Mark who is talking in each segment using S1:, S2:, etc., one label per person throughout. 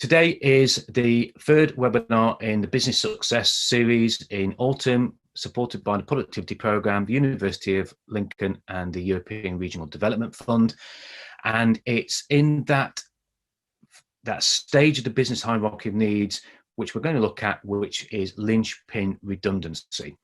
S1: Today is the third webinar in the Business Success series in autumn, supported by the Productivity Programme, the University of Lincoln and the European Regional Development Fund. And it's in that stage of the business hierarchy of needs, which we're going to look at, which is linchpin redundancy.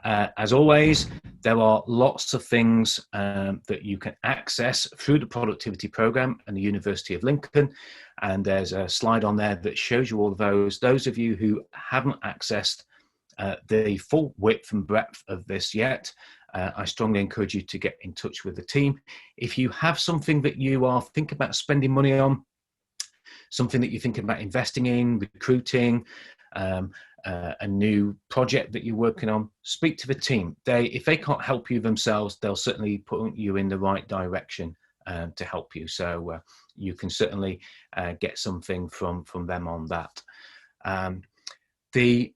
S1: As always, there are lots of things that you can access through the Productivity Programme and the University of Lincoln. And there's a slide on there that shows you all of those. Those of you who haven't accessed the full width and breadth of this yet, I strongly encourage you to get in touch with the team. If you have something that you are thinking about spending money on, something that you're thinking about investing in, recruiting, a new project that you're working on, speak to the team. If they can't help you themselves, they'll certainly put you in the right direction to help you. So you can certainly get something from them on that. The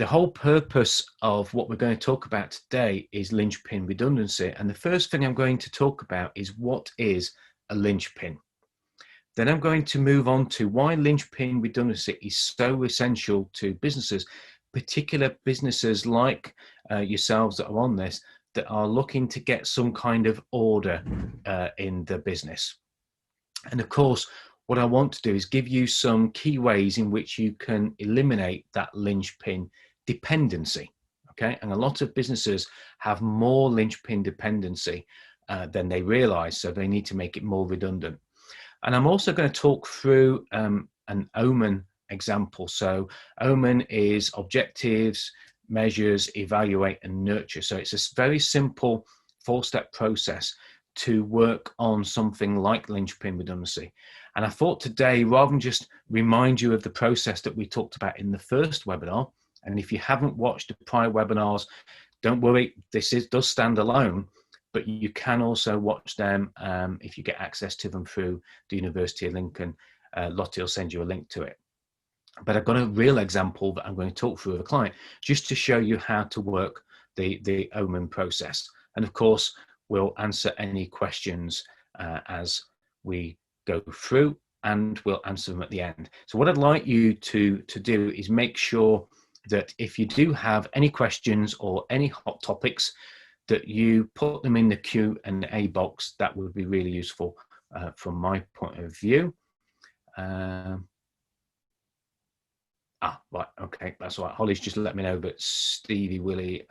S1: whole purpose of what we're going to talk about today is linchpin redundancy. And the first thing I'm going to talk about is what is a linchpin. Then I'm going to move on to why linchpin redundancy is so essential to businesses, particular businesses like yourselves that are on this, that are looking to get some kind of order in the business. And of course, what I want to do is give you some key ways in which you can eliminate that linchpin dependency. Okay, and a lot of businesses have more linchpin dependency than they realize, so they need to make it more redundant. And I'm also going to talk through an O.M.E.N example. So O.M.E.N is objectives, measures, evaluate, and nurture. So it's a very simple 4-step process to work on something like linchpin redundancy. And I thought today, rather than just remind you of the process that we talked about in the first webinar, and if you haven't watched the prior webinars, don't worry, this does stand alone. But you can also watch them if you get access to them through the University of Lincoln. Lottie will send you a link to it. But I've got a real example that I'm going to talk through with a client just to show you how to work the O.M.E.N process. And of course, we'll answer any questions as we go through, and we'll answer them at the end. So what I'd like you to do is make sure that if you do have any questions or any hot topics, that you put them in the Q&A box. That would be really useful from my point of view. Right, okay, that's all right. Holly's just let me know that Stevie, Willie,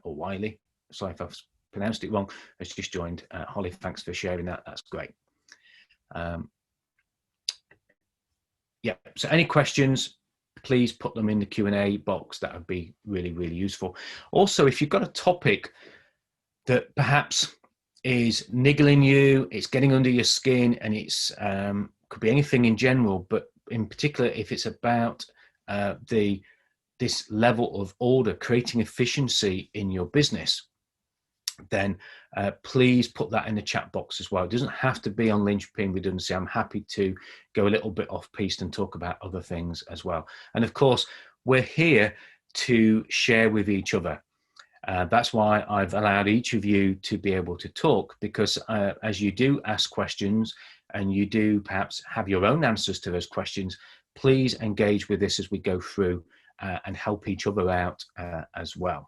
S1: or Wiley, sorry if I've pronounced it wrong, has just joined. Holly, thanks for sharing that. That's great. Yeah, so any questions, please put them in the Q&A box. That would be really, really useful. Also, if you've got a topic that perhaps is niggling you, it's getting under your skin, and it's could be anything in general, but in particular, if it's about this level of order, creating efficiency in your business, then please put that in the chat box as well. It doesn't have to be on linchpin redundancy. I'm happy to go a little bit off piste and talk about other things as well. And of course, we're here to share with each other. That's why I've allowed each of you to be able to talk, because as you do ask questions and you do perhaps have your own answers to those questions, please engage with this as we go through and help each other out as well.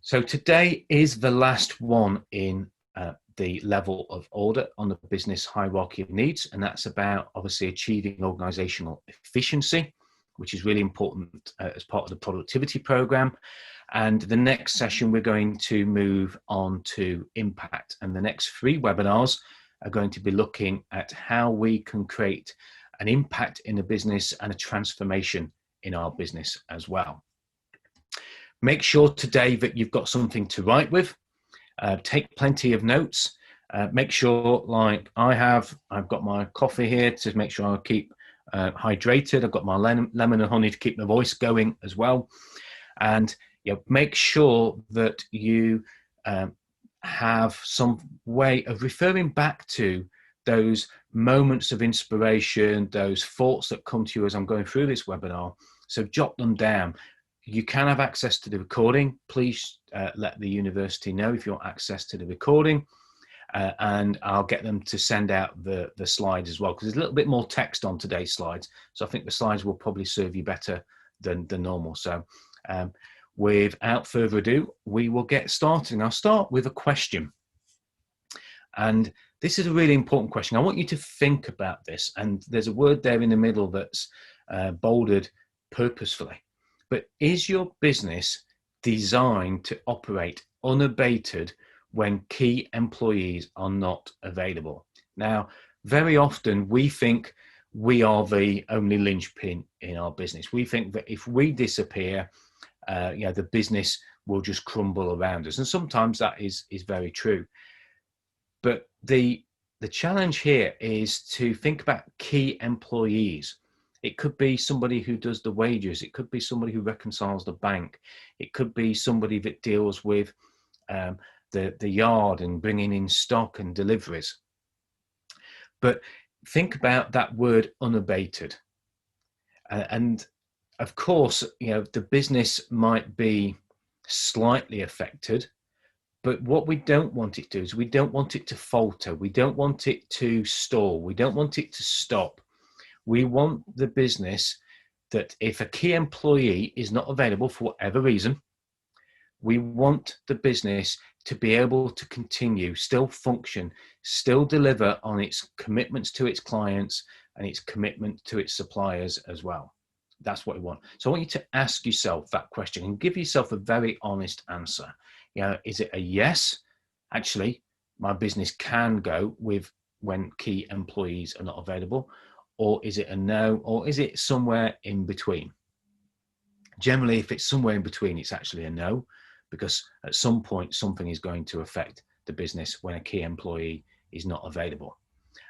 S1: So today is the last one in the level of order on the business hierarchy of needs, and that's about obviously achieving organizational efficiency, which is really important as part of the productivity program. And the next session, we're going to move on to impact. And the next 3 webinars are going to be looking at how we can create an impact in the business and a transformation in our business as well. Make sure today that you've got something to write with. Take plenty of notes. Make sure, like I've got my coffee here to make sure I keep hydrated. I've got my lemon and honey to keep my voice going as well. And make sure that you have some way of referring back to those moments of inspiration, those thoughts that come to you as I'm going through this webinar. So jot them down. You can have access to the recording. Please let the university know if you want access to the recording. and I'll get them to send out the slides as well, because there's a little bit more text on today's slides. So I think the slides will probably serve you better than normal. So without further ado, we will get started. And I'll start with a question. And this is a really important question. I want you to think about this. And there's a word there in the middle that's bolded purposefully. But is your business designed to operate unabated when key employees are not available? Now, very often we think we are the only linchpin in our business. We think that if we disappear, the business will just crumble around us. And sometimes that is very true. But the challenge here is to think about key employees. It could be somebody who does the wages. It could be somebody who reconciles the bank. It could be somebody that deals with the yard and bringing in stock and deliveries. But think about that word unabated. And of course, the business might be slightly affected, but what we don't want it to do is we don't want it to falter. We don't want it to stall. We don't want it to stop. We want the business that if a key employee is not available for whatever reason, we want the business to be able to continue, still function, still deliver on its commitments to its clients and its commitment to its suppliers as well. That's what we want. So I want you to ask yourself that question and give yourself a very honest answer. Is it a yes? Actually, my business can go with when key employees are not available, or is it a no, or is it somewhere in between? Generally, if it's somewhere in between, it's actually a no, because at some point something is going to affect the business when a key employee is not available.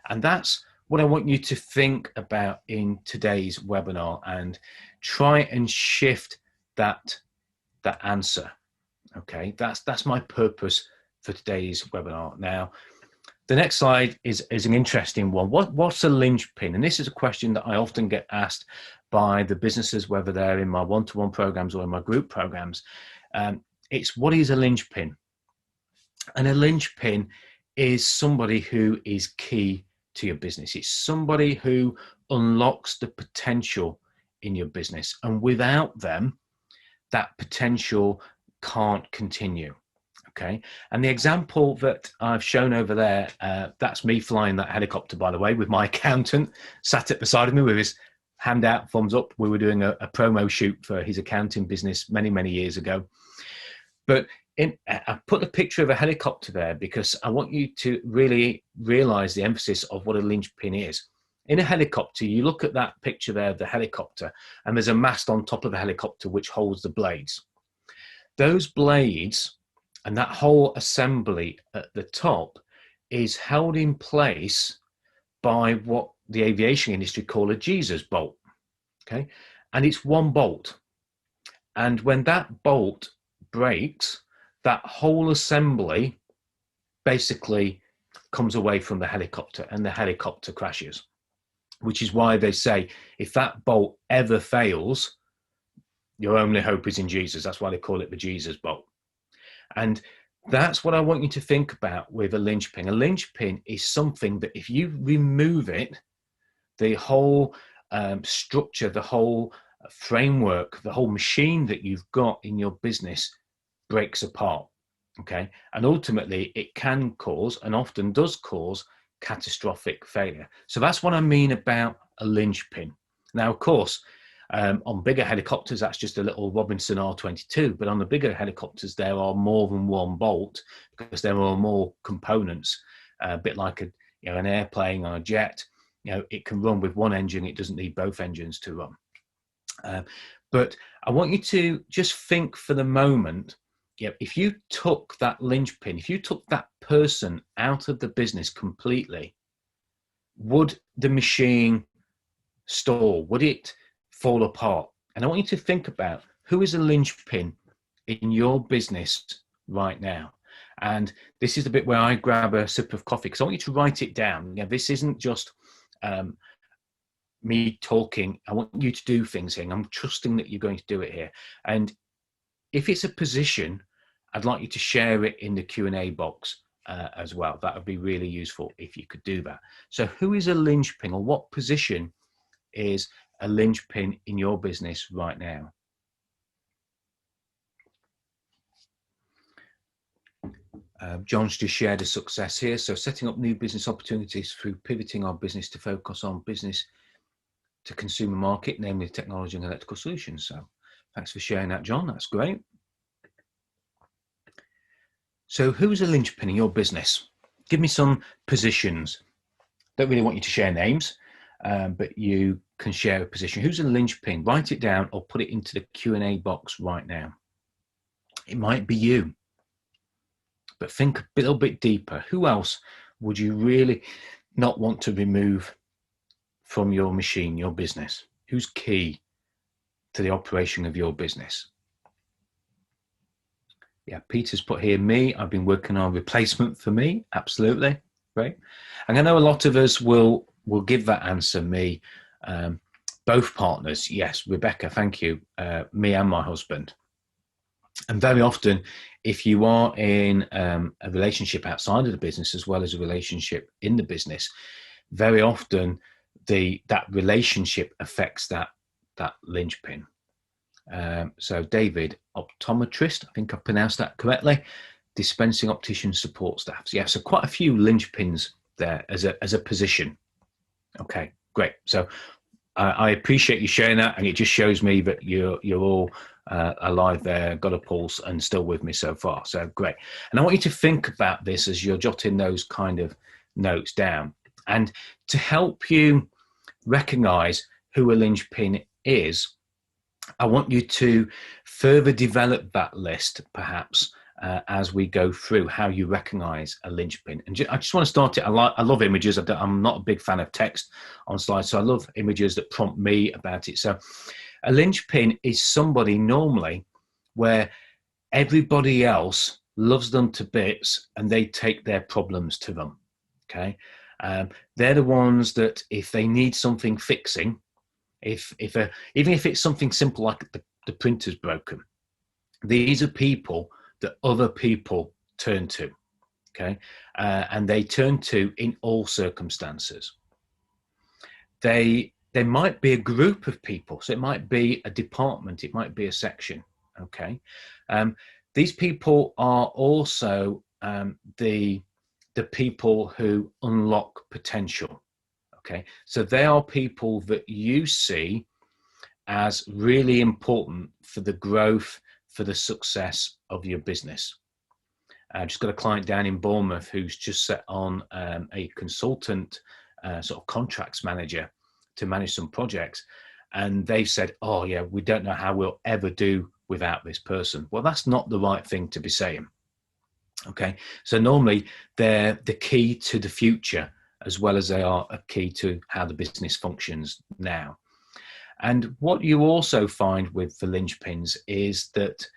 S1: And that's what I want you to think about in today's webinar, and try and shift that answer. Okay, that's my purpose for today's webinar. Now, the next slide is an interesting one. What's a linchpin? And this is a question that I often get asked by the businesses, whether they're in my one-to-one programs or in my group programs. It's what is a linchpin? And a linchpin is somebody who is key to your business. It's somebody who unlocks the potential in your business. And without them, that potential can't continue. Okay. And the example that I've shown over there, that's me flying that helicopter, by the way, with my accountant sat at the side of me with his hand out, thumbs up. We were doing a promo shoot for his accounting business many, many years ago. But I put the picture of a helicopter there because I want you to really realize the emphasis of what a linchpin is. In a helicopter, you look at that picture there of the helicopter, and there's a mast on top of the helicopter which holds the blades. Those blades and that whole assembly at the top is held in place by what the aviation industry call a Jesus bolt. Okay, and it's one bolt. And when that bolt breaks, that whole assembly basically comes away from the helicopter and the helicopter crashes, which is why they say if that bolt ever fails, your only hope is in Jesus. That's why they call it the Jesus bolt. And that's what I want you to think about with a linchpin. A linchpin is something that if you remove it, the whole structure, the whole framework, the whole machine that you've got in your business breaks apart. Okay. And ultimately it can cause, and often does cause, catastrophic failure. So that's what I mean about a linchpin. Now, of course, on bigger helicopters, that's just a little Robinson R22, but on the bigger helicopters, there are more than one bolt because there are more components, a bit like an airplane or a jet. It can run with one engine. It doesn't need both engines to run. But I want you to just think for the moment, if you took that linchpin, if you took that person out of the business completely, would the machine stall? Would it fall apart? And I want you to think about who is a linchpin in your business right now. And this is the bit where I grab a sip of coffee because I want you to write it down. This isn't just me talking. I want you to do things here. I'm trusting that you're going to do it here. And if it's a position, I'd like you to share it in the Q&A box. as well. That would be really useful if you could do that. So who is a linchpin, or what position is a linchpin in your business right now? John's just shared a success here. So setting up new business opportunities through pivoting our business to focus on business to consumer market, namely technology and electrical solutions. So thanks for sharing that, John. That's great. So who's a linchpin in your business? Give me some positions. Don't really want you to share names, but you can share a position. Who's a linchpin? Write it down or put it into the Q&A box right now. It might be you, but think a little bit deeper. Who else would you really not want to remove from your machine, your business? Who's key to the operation of your business? Yeah, Peter's put here, me. I've been working on replacement for me. Absolutely. Right. And I know a lot of us will give that answer, me. Both partners, yes. Rebecca, thank you. Me and my husband. And very often, if you are in a relationship outside of the business as well as a relationship in the business, very often that relationship affects that linchpin. So David, optometrist, I think I've pronounced that correctly, dispensing optician support staffs. Yeah, so quite a few linchpins there as a position. Okay, great. So I appreciate you sharing that, and it just shows me that you're all alive there, got a pulse, and still with me so far. So great. And I want you to think about this as you're jotting those kind of notes down. And to help you recognize who a linchpin is, I want you to further develop that list, perhaps, as we go through how you recognize a linchpin. And I just want to start it. I love images. I'm not a big fan of text on slides, so I love images that prompt me about it. So a linchpin is somebody normally where everybody else loves them to bits and they take their problems to them. Okay. They're the ones that if they need something fixing, even if it's something simple like the printer's broken, these are people that other people turn to, okay? And they turn to in all circumstances. They might be a group of people, so it might be a department, it might be a section, okay? These people are also the people who unlock potential, okay? So they are people that you see as really important for the growth, for the success of your business. I've just got a client down in Bournemouth who's just set on a consultant sort of contracts manager to manage some projects. And they've said, oh yeah, we don't know how we'll ever do without this person. Well, that's not the right thing to be saying. Okay. So normally they're the key to the future as well as they are a key to how the business functions now. And what you also find with the linchpins is that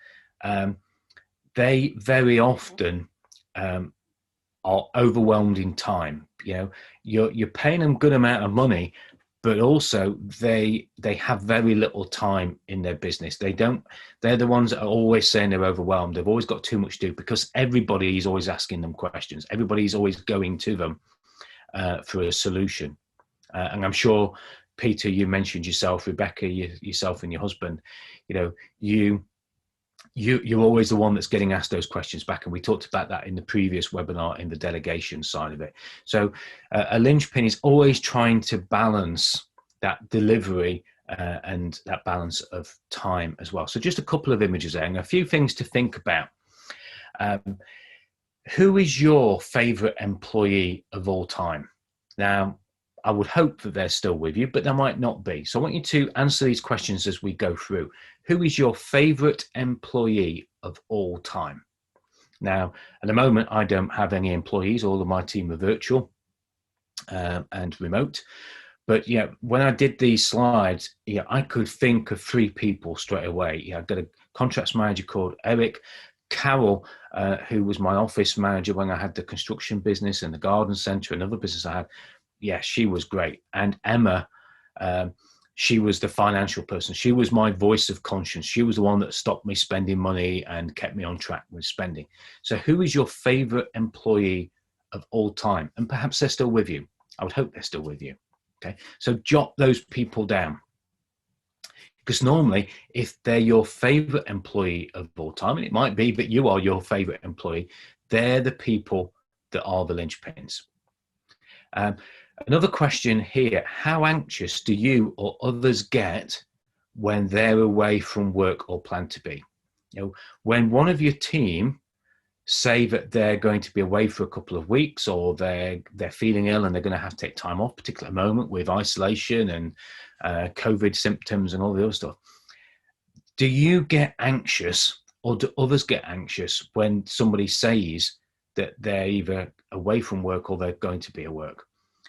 S1: they very often are overwhelmed in time. You know, you're paying them a good amount of money, but also they have very little time in their business. They're the ones that are always saying they're overwhelmed. They've always got too much to do because everybody is always asking them questions. Everybody's always going to them for a solution. And I'm sure, Peter, you mentioned yourself, Rebecca, yourself and your husband, you know, you're always the one that's getting asked those questions back. And we talked about that in the previous webinar in the delegation side of it. So a linchpin is always trying to balance that delivery and that balance of time as well. So just a couple of images there and a few things to think about. Who is your favorite employee of all time? Now, I would hope that they're still with you, but they might not be. So I want you to answer these questions as we go through. Who is your favorite employee of all time? Now, at the moment, I don't have any employees. All of my team are virtual and remote. But yeah, when I did these slides, yeah, I could think of 3 people straight away. Yeah, I've got a contracts manager called Eric, Carol, who was my office manager when I had the construction business and the garden centre, another business I had. Yeah, she was great. And Emma, she was the financial person. She was my voice of conscience. She was the one that stopped me spending money and kept me on track with spending. So who is your favorite employee of all time? And perhaps they're still with you. I would hope they're still with you. Okay. So jot those people down. Because normally, if they're your favorite employee of all time, and it might be that you are your favorite employee, they're the people that are the linchpins. Another question here: how anxious do you or others get when they're away from work or plan to be? You know, when one of your team say that they're going to be away for a couple of weeks, or they're feeling ill and they're going to have to take time off, particular moment with isolation and COVID symptoms and all the other stuff. Do you get anxious, or do others get anxious when somebody says that they're either away from work or they're going to be at work?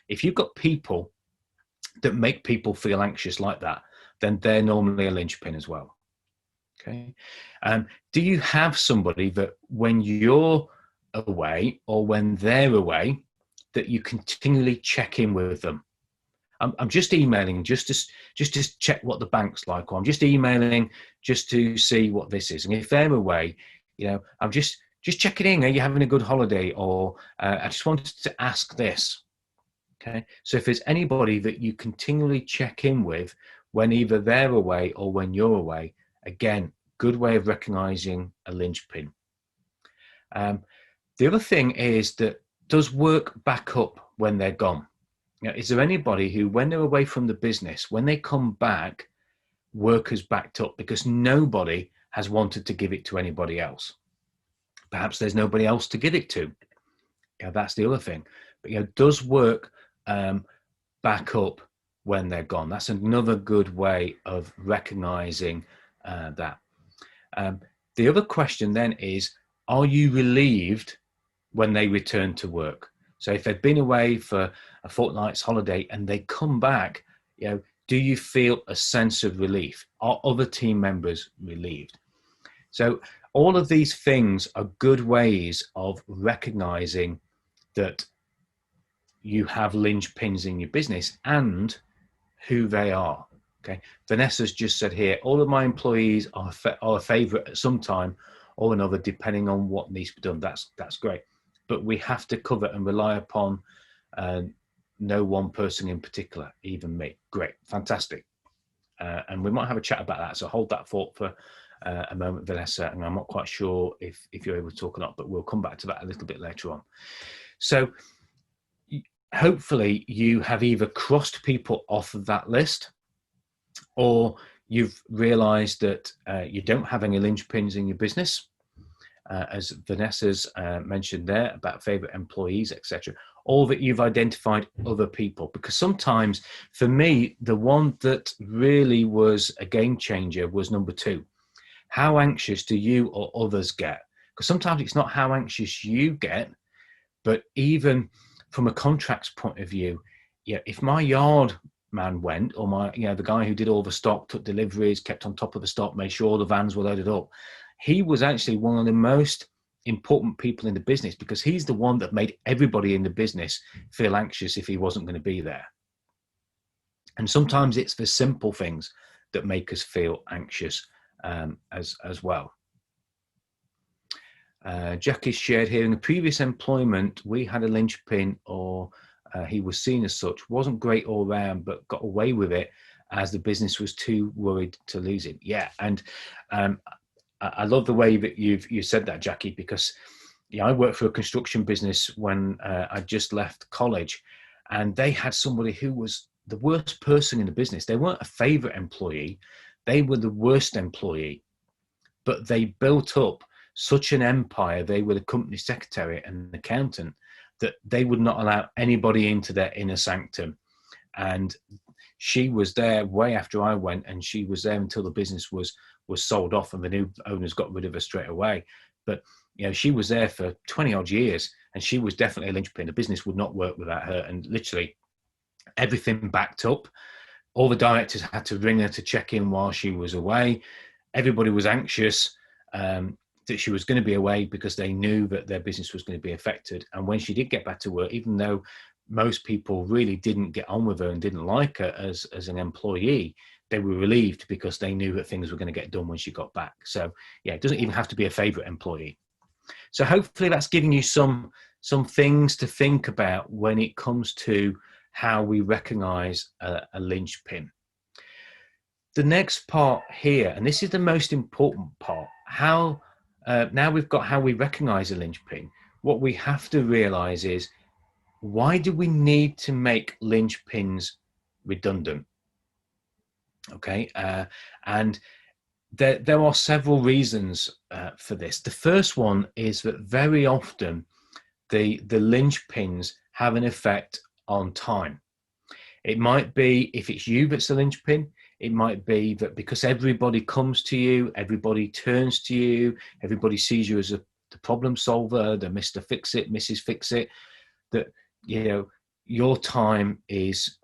S1: If you've got people that make people feel anxious like that, then they're normally a linchpin as well. Okay. Do you have somebody that when you're away or when they're away, that you continually check in with them? I'm just emailing just to check what the bank's like, or I'm just emailing just to see what this is. And if they're away, you know, I'm just checking in. Are you having a good holiday? Or I just wanted to ask this. Okay. So if there's anybody that you continually check in with when either they're away or when you're away, again, good way of recognizing a linchpin. The other thing is that does work back up when they're gone? You know, is there anybody who, when they're away from the business, when they come back, work has backed up because nobody has wanted to give it to anybody else? Perhaps there's nobody else to give it to. Yeah, that's the other thing. But you know, does work back up when they're gone? That's another good way of recognizing that. The other question then is, are you relieved when they return to work? So if they've been away for a fortnight's holiday and they come back, you know, do you feel a sense of relief? Are other team members relieved? So all of these things are good ways of recognizing that you have linchpins in your business and who they are. Okay. Vanessa's just said here, all of my employees are a favorite at some time or another, depending on what needs to be done. That's great. But we have to cover and rely upon no one person in particular, even me. Great. Fantastic. And we might have a chat about that. So hold that thought for a moment, Vanessa. And I'm not quite sure if you're able to talk or not, but we'll come back to that a little bit later on. So hopefully you have either crossed people off of that list, or you've realized that you don't have any linchpins in your business, as Vanessa's mentioned there about favorite employees, etc., or that you've identified other people. Because sometimes, for me, the one that really was a game changer was number 2. How anxious do you or others get? Because sometimes it's not how anxious you get, but even from a contracts point of view, yeah, if my yard man went, or my, you know, the guy who did all the stock, took deliveries, kept on top of the stock, made sure all the vans were loaded up, he was actually one of the most important people in the business, because he's the one that made everybody in the business feel anxious if he wasn't going to be there. And sometimes it's the simple things that make us feel anxious as well. Jackie's shared here, in the previous employment, we had a linchpin, or he was seen as such. Wasn't great all round, but got away with it as the business was too worried to lose him. Yeah, and I love the way that you said that, Jackie, because I worked for a construction business when I just left college, and they had somebody who was the worst person in the business. They weren't a favorite employee. They were the worst employee, but they built up such an empire. They were the company secretary and an accountant, that they would not allow anybody into their inner sanctum. And she was there way after I went, and she was there until the business was sold off and the new owners got rid of her straight away. But she was there for 20 odd years, and she was definitely a linchpin. The business would not work without her, and literally everything backed up. All the directors had to ring her to check in while she was away. Everybody was anxious that she was going to be away, because they knew that their business was going to be affected. And when she did get back to work, even though most people really didn't get on with her and didn't like her as an employee, they were relieved because they knew that things were going to get done when she got back. So yeah, it doesn't even have to be a favorite employee. So hopefully that's giving you some things to think about when it comes to how we recognize a linchpin. The next part here, and this is the most important part, how now we've got how we recognize a linchpin. What we have to realize is, why do we need to make linchpins redundant? Okay, and there are several reasons for this. The first one is that very often the linchpins have an effect on time. It might be, if it's you that's the linchpin, it might be that because everybody comes to you, everybody turns to you, everybody sees you as the problem solver, the Mr. Fix-It, Mrs. Fix-It, that, you know, your time is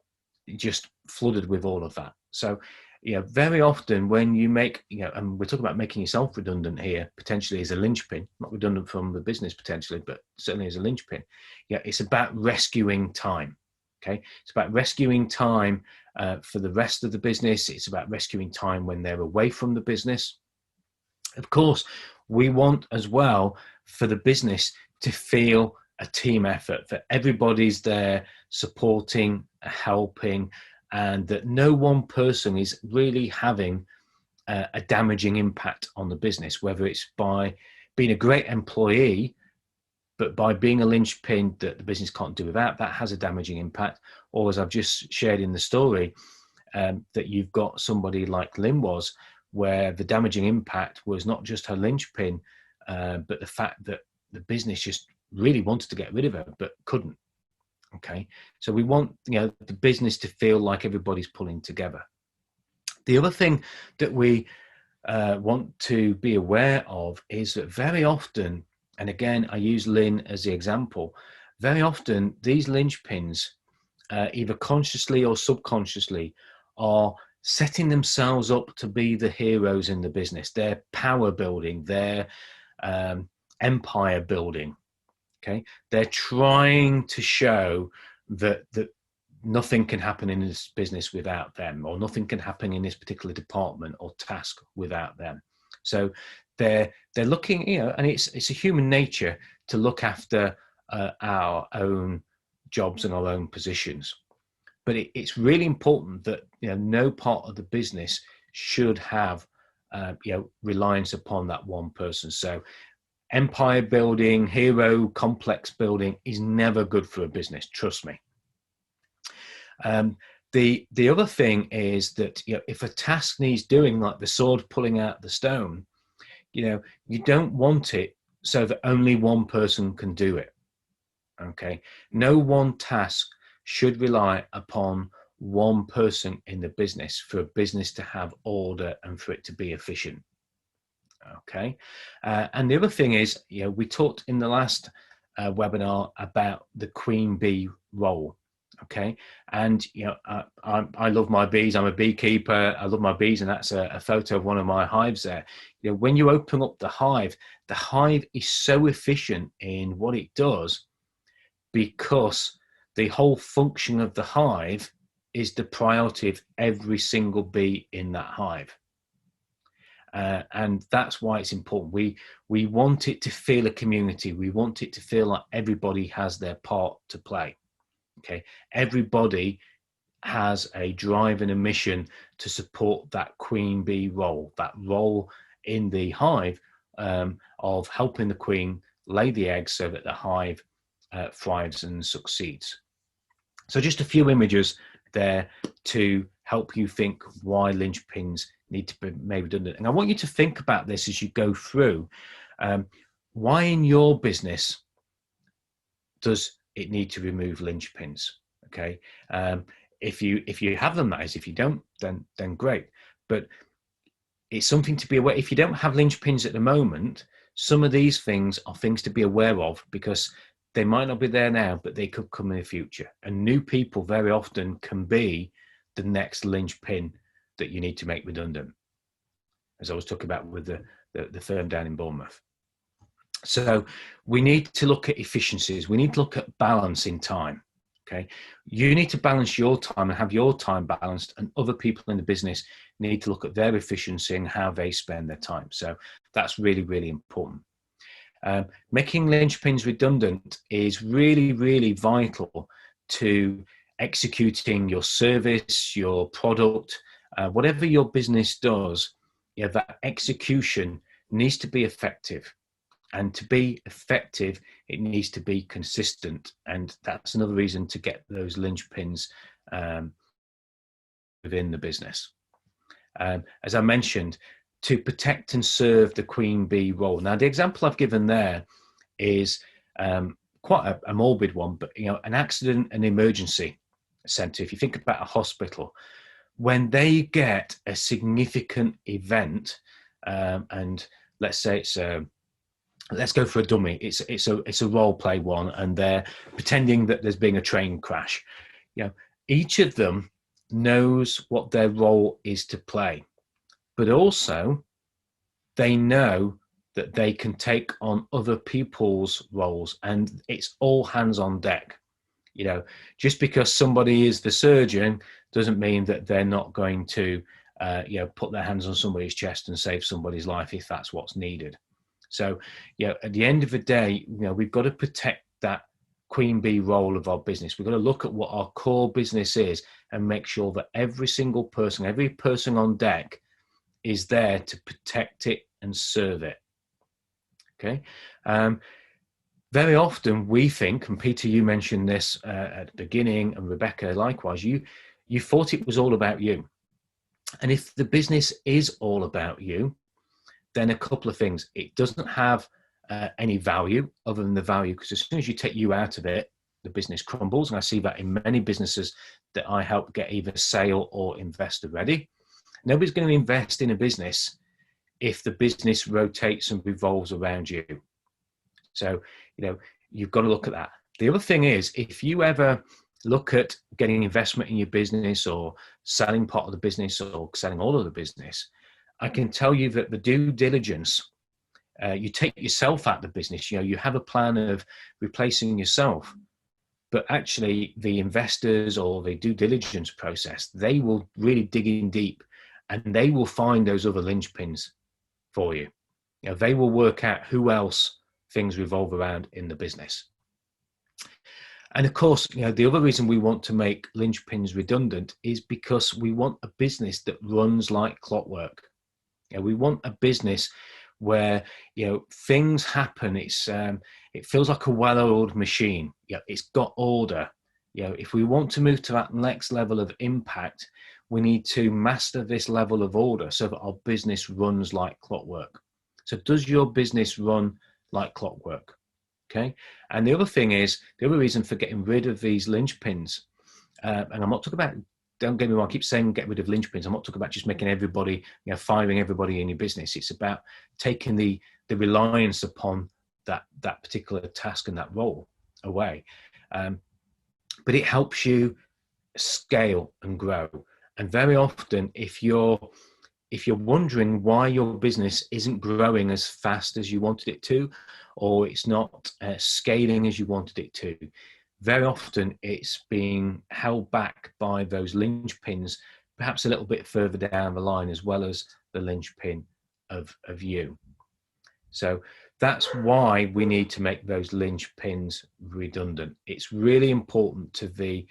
S1: just flooded with all of that. So, you know, very often when you make, you know, and we're talking about making yourself redundant here, potentially as a linchpin, not redundant from the business potentially, but certainly as a linchpin. Yeah, it's about rescuing time. Okay, it's about rescuing time for the rest of the business. It's about rescuing time when they're away from the business. Of course, we want as well for the business to feel a team effort, that everybody's there supporting, helping, and that no one person is really having a damaging impact on the business, whether it's by being a great employee, but by being a linchpin that the business can't do without, that has a damaging impact. Or as I've just shared in the story, that you've got somebody like Lynn was, where the damaging impact was not just her linchpin, but the fact that the business just really wanted to get rid of her, but couldn't. Okay, so we want, you know, the business to feel like everybody's pulling together. The other thing that we want to be aware of is that very often, and again, I use Lynn as the example, very often these linchpins, either consciously or subconsciously, are setting themselves up to be the heroes in the business. They're power building, they're empire building. Okay, they're trying to show that nothing can happen in this business without them, or nothing can happen in this particular department or task without them. So they're looking, you know, and it's a human nature to look after our own jobs and our own positions. But it's really important that, you know, no part of the business should have you know, reliance upon that one person. So empire building, hero complex building is never good for a business, trust me. The other thing is that, you know, if a task needs doing, like the sword pulling out the stone, you know, you don't want it so that only one person can do it. Okay, no one task should rely upon one person in the business for a business to have order and for it to be efficient. Okay, and the other thing is, you know, we talked in the last webinar about the queen bee role. Okay, and you know, I love my bees. I'm a beekeeper. I love my bees, and that's a photo of one of my hives there. You know, when you open up the hive is so efficient in what it does because the whole function of the hive is the priority of every single bee in that hive. And that's why it's important. We want it to feel a community. We want it to feel like everybody has their part to play. Okay, everybody has a drive and a mission to support that queen bee role, that role in the hive of helping the queen lay the eggs so that the hive thrives and succeeds. So just a few images there to help you think why linchpins need to be made redundant. And I want you to think about this as you go through. Why in your business does it need to remove linchpins? Okay, if you have them, that is. If you don't, then great. But it's something to be aware. If you don't have linchpins at the moment, some of these things are things to be aware of, because they might not be there now, but they could come in the future. And new people very often can be the next linchpin that you need to make redundant, as I was talking about with the firm down in Bournemouth. So we need to look at efficiencies. We need to look at balance in time. Okay, you need to balance your time and have your time balanced, and other people in the business need to look at their efficiency and how they spend their time. So that's really, really important. Making linchpins redundant is really, really vital to executing your service, your product, whatever your business does. That execution needs to be effective. And to be effective, it needs to be consistent. And that's another reason to get those linchpins within the business. As I mentioned, to protect and serve the queen bee role. Now, the example I've given there is quite a morbid one, but an accident and emergency centre. If you think about a hospital, when they get a significant event, and let's say let's go for a dummy. It's a role play one, and they're pretending that there's been a train crash. Each of them knows what their role is to play, but also they know that they can take on other people's roles, and it's all hands on deck. Just because somebody is the surgeon doesn't mean that they're not going to, put their hands on somebody's chest and save somebody's life if that's what's needed. So, at the end of the day, we've got to protect that queen bee role of our business. We've got to look at what our core business is and make sure that every person on deck is there to protect it and serve it. Okay. Very often we think, and Peter, you mentioned this at the beginning, and Rebecca, likewise, you thought it was all about you. And if the business is all about you, then a couple of things. It doesn't have any value other than the value, because as soon as you take you out of it, the business crumbles. And I see that in many businesses that I help get either sale or investor ready. Nobody's going to invest in a business if the business rotates and revolves around you. So, you've got to look at that. The other thing is, if you ever look at getting investment in your business or selling part of the business or selling all of the business, I can tell you that the due diligence, you take yourself out of the business, you have a plan of replacing yourself, but actually the investors or the due diligence process, they will really dig in deep and they will find those other linchpins for you. They will work out who else things revolve around in the business. And of course, the other reason we want to make linchpins redundant is because we want a business that runs like clockwork. We want a business where things happen. It feels like a well-oiled machine. It's got order. If we want to move to that next level of impact, we need to master this level of order so that our business runs like clockwork. So, does your business run like clockwork? Okay. And the other reason for getting rid of these linchpins, and I'm not talking about, don't get me wrong, I keep saying get rid of linchpins. I'm not talking about just making everybody, firing everybody in your business. It's about taking the reliance upon that particular task and that role away. But it helps you scale and grow. And very often, if you're wondering why your business isn't growing as fast as you wanted it to, or it's not scaling as you wanted it to, very often it's being held back by those linchpins, perhaps a little bit further down the line, as well as the linchpin of you. So that's why we need to make those linchpins redundant. It's really important to the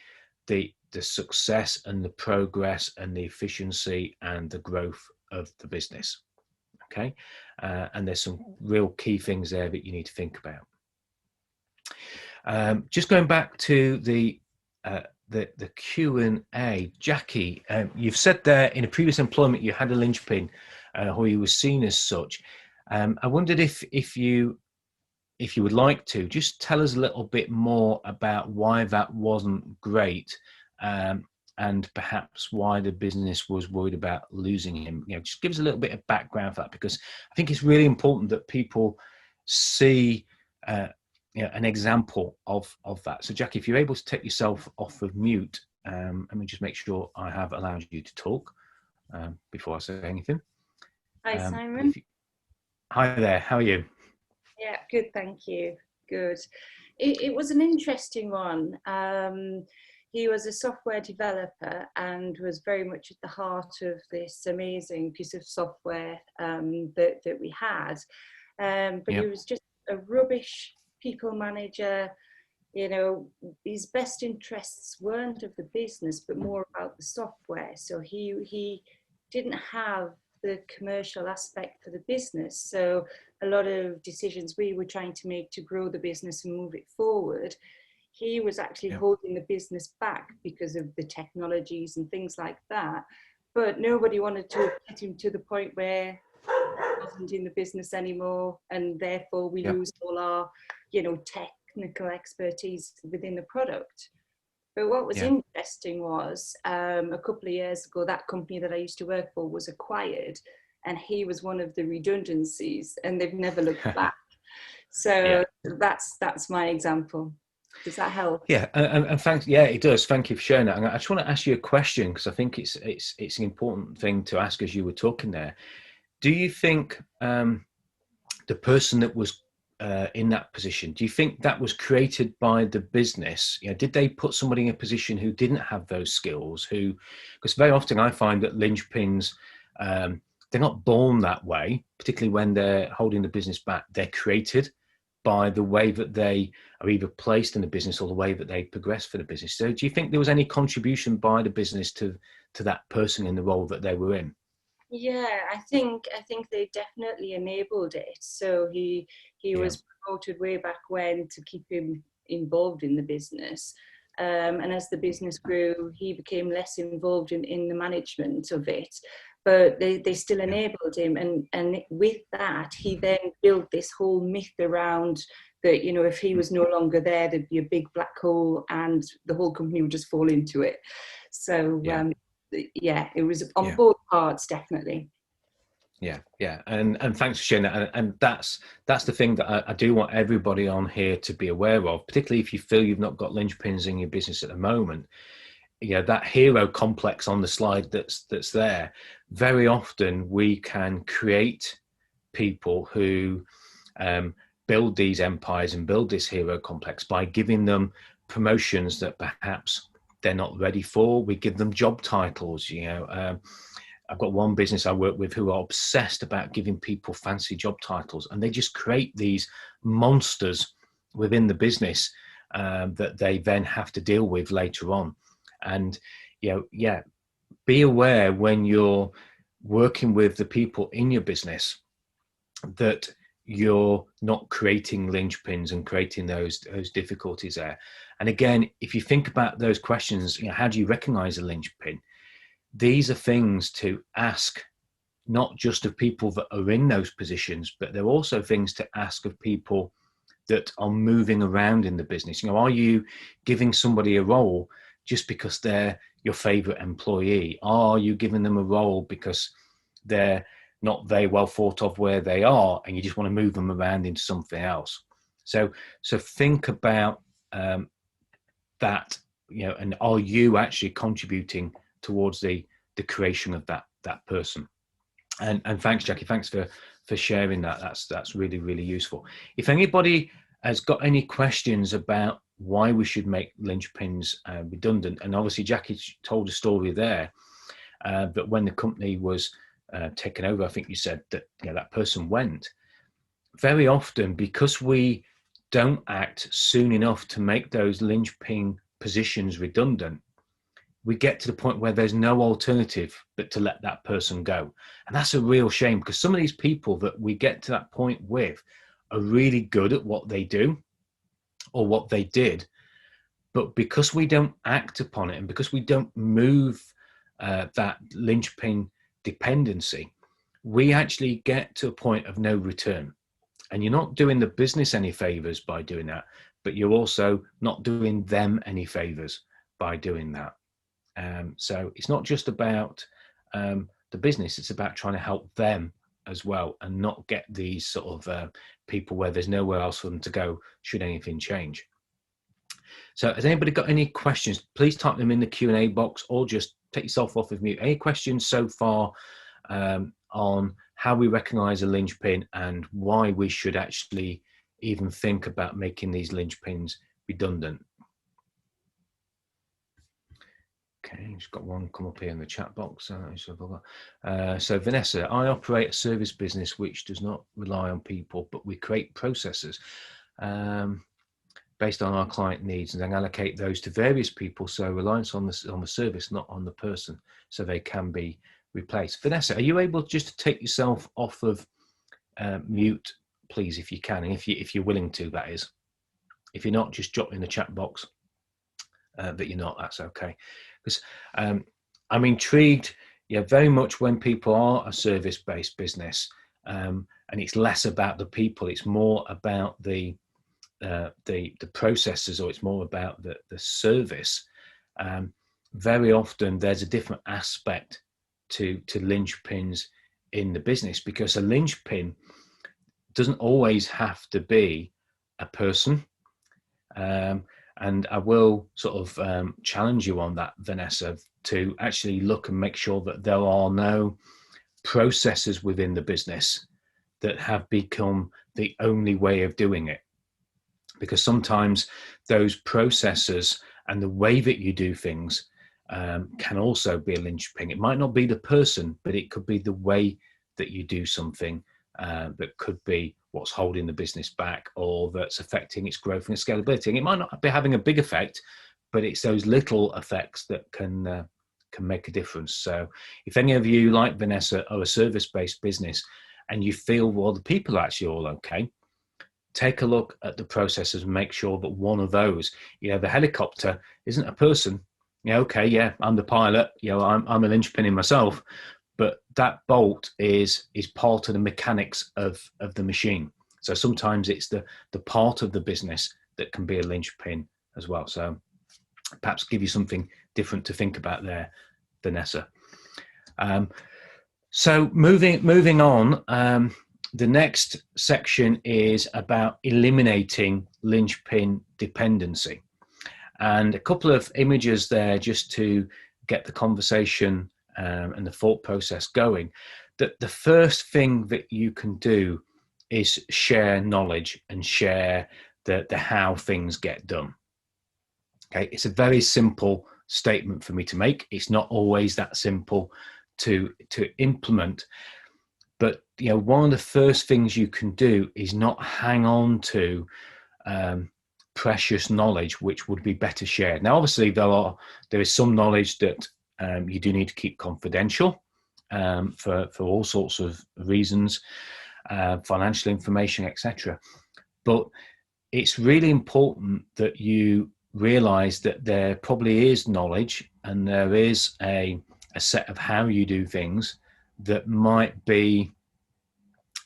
S1: success and the progress and the efficiency and the growth of the business. Okay. And there's some real key things there that you need to think about. Just going back to the Q&A, Jackie, you've said there in a previous employment you had a linchpin, or you were seen as such. I wondered if you would like to just tell us a little bit more about why that wasn't great, and perhaps why the business was worried about losing him. Just give us a little bit of background for that, because I think it's really important that people see an example of that. So, Jackie, if you're able to take yourself off of mute, let me just make sure I have allowed you to talk before I say anything.
S2: Hi, Simon.
S1: Hi there. How are you?
S2: Yeah, good. Thank you. Good. It was an interesting one. He was a software developer and was very much at the heart of this amazing piece of software that we had. But he
S1: Yeah,
S2: was just a rubbish people manager. You know, his best interests weren't of the business, but more about the software. So he didn't have the commercial aspect for the business. So a lot of decisions we were trying to make to grow the business and move it forward, he was actually
S1: yeah,
S2: holding the business back because of the technologies and things like that. But nobody wanted to get him to the point where he wasn't in the business anymore, and therefore we
S1: yeah,
S2: lose all our, technical expertise within the product. But what was
S1: yeah.
S2: interesting was a couple of years ago, that company that I used to work for was acquired, and he was one of the redundancies, and they've never looked back. So
S1: Yeah.
S2: that's my example. Does that help?
S1: Yeah, and thanks. Yeah, it does. Thank you for sharing that. And I just want to ask you a question because I think it's an important thing to ask as you were talking there. Do you think the person that was in that position, do you think that was created by the business? Did they put somebody in a position who didn't have those skills? Because very often I find that linchpins, they're not born that way, particularly when they're holding the business back. They're created by the way that they are either placed in the business or the way that they progress for the business. So do you think there was any contribution by the business to that person in the role that they were in?
S2: Yeah, I think they definitely enabled it. So he
S1: Yeah,
S2: was promoted way back when to keep him involved in the business. And as the business grew, he became less involved in the management of it. But they still
S1: yeah,
S2: enabled him. And with that, he then built this whole myth around that, if he was no longer there, there'd be a big black hole and the whole company would just fall into it. So
S1: yeah,
S2: yeah, it was on
S1: yeah.
S2: both parts, definitely.
S1: Yeah, and thanks for sharing that. And that's the thing that I do want everybody on here to be aware of, particularly if you feel you've not got linchpins in your business at the moment. That hero complex on the slide that's there. Very often we can create people who build these empires and build this hero complex by giving them promotions that perhaps they're not ready for. We give them job titles. I've got one business I work with who are obsessed about giving people fancy job titles, and they just create these monsters within the business that they then have to deal with later on. And be aware when you're working with the people in your business that you're not creating linchpins and creating those difficulties there. And again, if you think about those questions, how do you recognize a linchpin? These are things to ask, not just of people that are in those positions, but they're also things to ask of people that are moving around in the business. Are you giving somebody a role just because they're your favorite employee? Are you giving them a role because they're not very well thought of where they are and you just want to move them around into something else? So think about that, and are you actually contributing towards the creation of that person? And thanks, Jackie. Thanks for sharing that. That's really, really useful. If anybody has got any questions about why we should make linchpins redundant, and obviously Jackie told a story there that when the company was taken over, I think you said that that person went. Very often, because we don't act soon enough to make those linchpin positions redundant, we get to the point where there's no alternative but to let that person go. And that's a real shame, because some of these people that we get to that point with are really good at what they do or what they did. But because we don't act upon it and because we don't move that linchpin dependency, we actually get to a point of no return. And you're not doing the business any favors by doing that, but you're also not doing them any favors by doing that. So it's not just about the business, it's about trying to help them as well and not get these sort of people where there's nowhere else for them to go should anything change. So has anybody got any questions? Please type them in the Q&A box or just take yourself off of mute. Any questions so far on how we recognize a linchpin and why we should actually even think about making these linchpins redundant. Okay, just got one come up here in the chat box. So Vanessa, I operate a service business which does not rely on people, but we create processes based on our client needs and then allocate those to various people. So reliance on the service, not on the person, so they can be replaced. Vanessa, are you able just to take yourself off of mute, please, if you can, and if you're willing to, that is. If you're not, just drop in the chat box that you're not. That's okay. Because I'm intrigued, very much when people are a service-based business, and it's less about the people, it's more about the processes, or it's more about the service. Very often there's a different aspect to linchpins in the business, because a linchpin doesn't always have to be a person. And I will sort of challenge you on that, Vanessa, to actually look and make sure that there are no processes within the business that have become the only way of doing it. Because sometimes those processes and the way that you do things can also be a linchpin. It might not be the person, but it could be the way that you do something that could be what's holding the business back, or that's affecting its growth and its scalability. And it might not be having a big effect, but it's those little effects that can make a difference. So if any of you, like Vanessa, are a service-based business and you feel, well, the people are actually all okay, take a look at the processes and make sure that one of those, the helicopter isn't a person. Okay, yeah, I'm the pilot, I'm a linchpin in myself, but that bolt is part of the mechanics of the machine. So sometimes it's the part of the business that can be a linchpin as well. So perhaps give you something different to think about there, Vanessa. So moving on, the next section is about eliminating linchpin dependency. And a couple of images there just to get the conversation and the thought process going. That the first thing that you can do is share knowledge and share the how things get done. Okay, it's a very simple statement for me to make. It's not always that simple to implement. But one of the first things you can do is not hang on to precious knowledge which would be better shared. Now, obviously, there is some knowledge that you do need to keep confidential for all sorts of reasons, financial information, etc. But it's really important that you realize that there probably is knowledge and there is a set of how you do things that might be